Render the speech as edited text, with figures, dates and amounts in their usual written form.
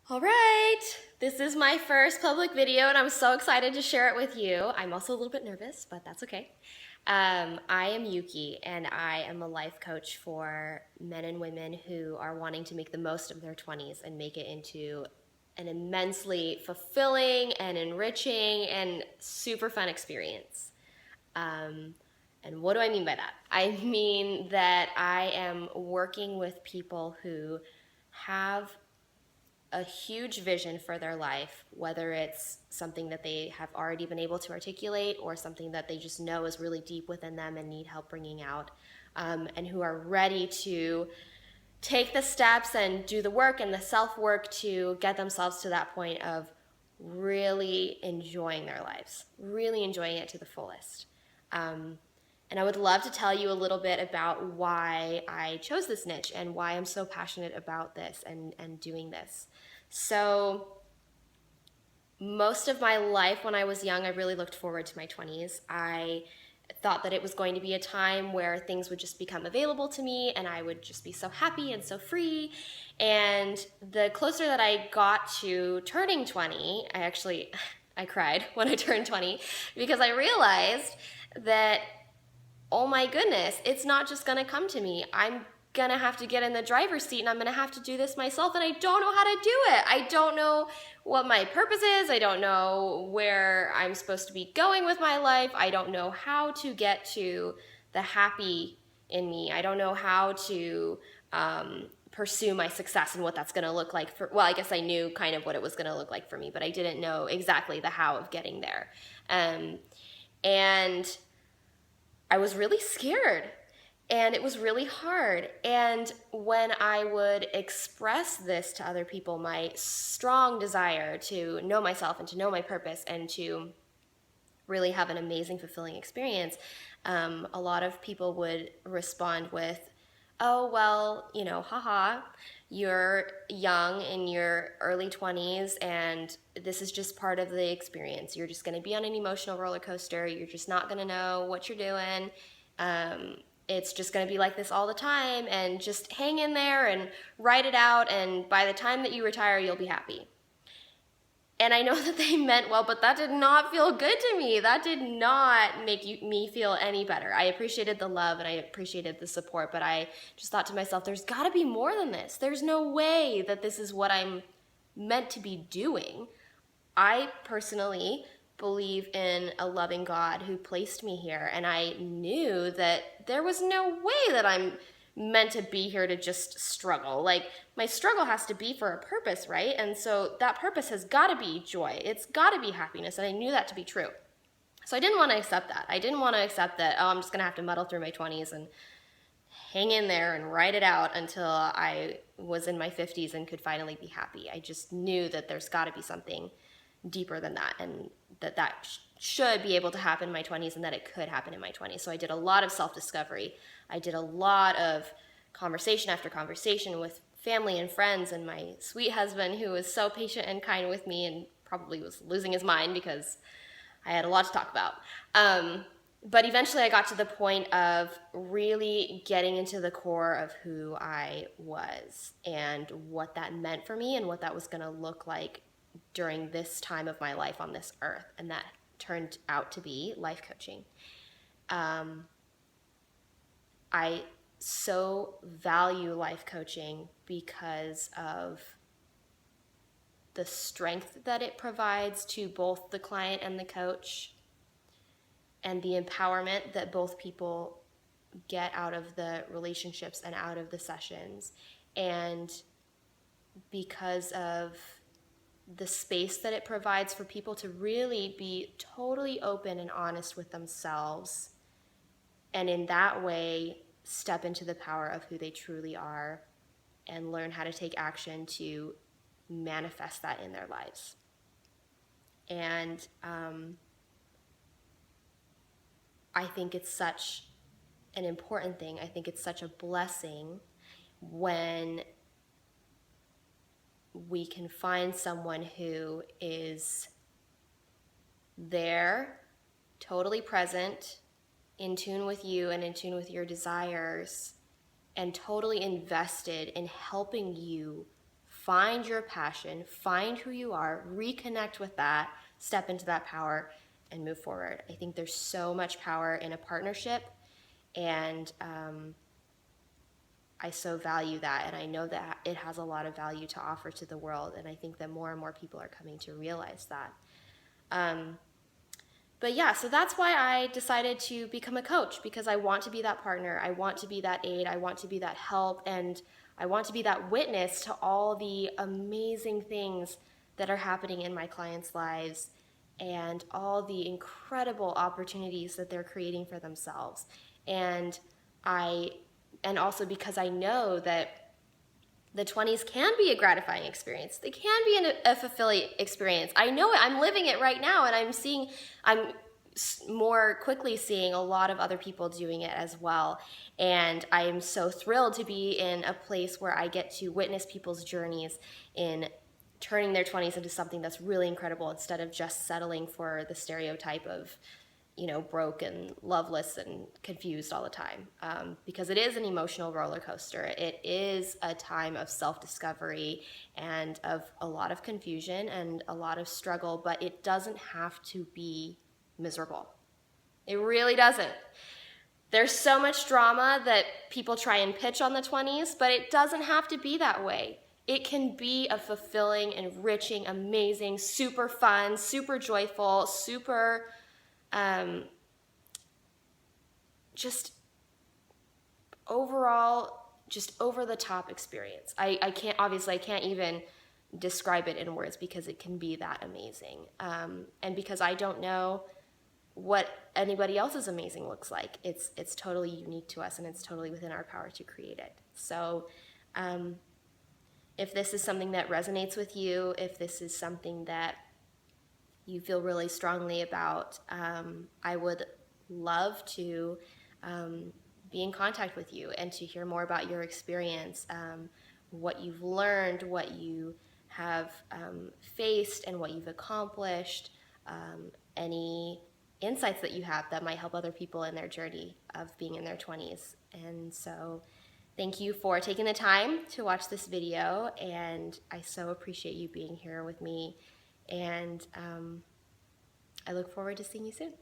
All right, this is my first public video and I'm so excited to share it with you. I'm also a little bit nervous, but that's okay. I am Yuki and I am a life coach for men and women who are wanting to make the most of their 20s and make it into an immensely fulfilling and enriching and super fun experience. Um, and what do I mean by that? I mean that I am working with people who have a huge vision for their life, whether it's something that they have already been able to articulate or something that they just know is really deep within them and need help bringing out, and who are ready to take the steps and do the work and the self work to get themselves to that point of really enjoying their lives, really enjoying it to the fullest. Um, and I would love to tell you a little bit about why I chose this niche and why I'm so passionate about this and doing this. So, most of my life when I was young, I really looked forward to my 20s. I thought that it was going to be a time where things would just become available to me and I would just be so happy and so free. And the closer that I got to turning 20, I cried when I turned 20 because I realized that, oh my goodness, it's not just gonna come to me. I'm gonna have to get in the driver's seat and I'm gonna have to do this myself, and I don't know how to do it. I don't know what my purpose is. I don't know where I'm supposed to be going with my life. I don't know how to get to the happy in me. I don't know how to pursue my success and what that's gonna look like for, well, I guess I knew kind of what it was gonna look like for me, but I didn't know exactly the how of getting there. Um, and I was really scared and it was really hard. And when I would express this to other people, my strong desire to know myself and to know my purpose and to really have an amazing, fulfilling experience, a lot of people would respond with, oh, well, haha, you're young in your early 20s and this is just part of the experience. You're just going to be on an emotional roller coaster. You're just not going to know what you're doing. Um, it's just going to be like this all the time, and just hang in there and write it out. And by the time that you retire, you'll be happy. And I know that they meant well, but that did not feel good to me. That did not make me feel any better. I appreciated the love and I appreciated the support, but I just thought to myself, there's got to be more than this. There's no way that this is what I'm meant to be doing. I personally believe in a loving God who placed me here, and I knew that there was no way that I'm meant to be here to just struggle. Like, my struggle has to be for a purpose, right? And so that purpose has got to be joy. It's got to be happiness, and I knew that to be true. So I didn't want to accept that. I didn't want to accept that, oh, I'm just going to have to muddle through my 20s and hang in there and write it out until I was in my 50s and could finally be happy. I just knew that there's got to be something deeper than that, and that should be able to happen in my 20s and that it could happen in my 20s. So I did a lot of self-discovery. I did a lot of conversation after conversation with family and friends and my sweet husband, who was so patient and kind with me and probably was losing his mind because I had a lot to talk about. But eventually I got to the point of really getting into the core of who I was and what that meant for me and what that was going to look like during this time of my life on this earth. And that turned out to be life coaching. I so value life coaching because of the strength that it provides to both the client and the coach, and the empowerment that both people get out of the relationships and out of the sessions. And because of the space that it provides for people to really be totally open and honest with themselves, and in that way step into the power of who they truly are and learn how to take action to manifest that in their lives. And I think it's such an important thing. I think it's such a blessing when we can find someone who is there, totally present, in tune with you and in tune with your desires, and totally invested in helping you find your passion, find who you are, reconnect with that, step into that power, and move forward. I think there's so much power in a partnership, and I so value that, and I know that it has a lot of value to offer to the world, and I think that more and more people are coming to realize that. But yeah, so that's why I decided to become a coach, because I want to be that partner, I want to be that aid, I want to be that help, and I want to be that witness to all the amazing things that are happening in my clients' lives and all the incredible opportunities that they're creating for themselves. And I and also because I know that the 20s can be a gratifying experience. They can be a fulfilling experience. I know it. I'm living it right now, and I'm more quickly seeing a lot of other people doing it as well. And I am so thrilled to be in a place where I get to witness people's journeys in turning their 20s into something that's really incredible, instead of just settling for the stereotype of, broke and loveless and confused all the time. Because it is an emotional roller coaster. It is a time of self-discovery and of a lot of confusion and a lot of struggle, but it doesn't have to be miserable. It really doesn't. There's so much drama that people try and pitch on the 20s, but it doesn't have to be that way. It can be a fulfilling, enriching, amazing, super fun, super joyful, super just overall, just over the top experience. I can't even describe it in words, because it can be that amazing. And because I don't know what anybody else's amazing looks like. It's totally unique to us, and it's totally within our power to create it. So if this is something that resonates with you, if this is something that you feel really strongly about, I would love to be in contact with you and to hear more about your experience, what you've learned, what you have faced, and what you've accomplished, any insights that you have that might help other people in their journey of being in their 20s. And so thank you for taking the time to watch this video, and I so appreciate you being here with me, and I look forward to seeing you soon.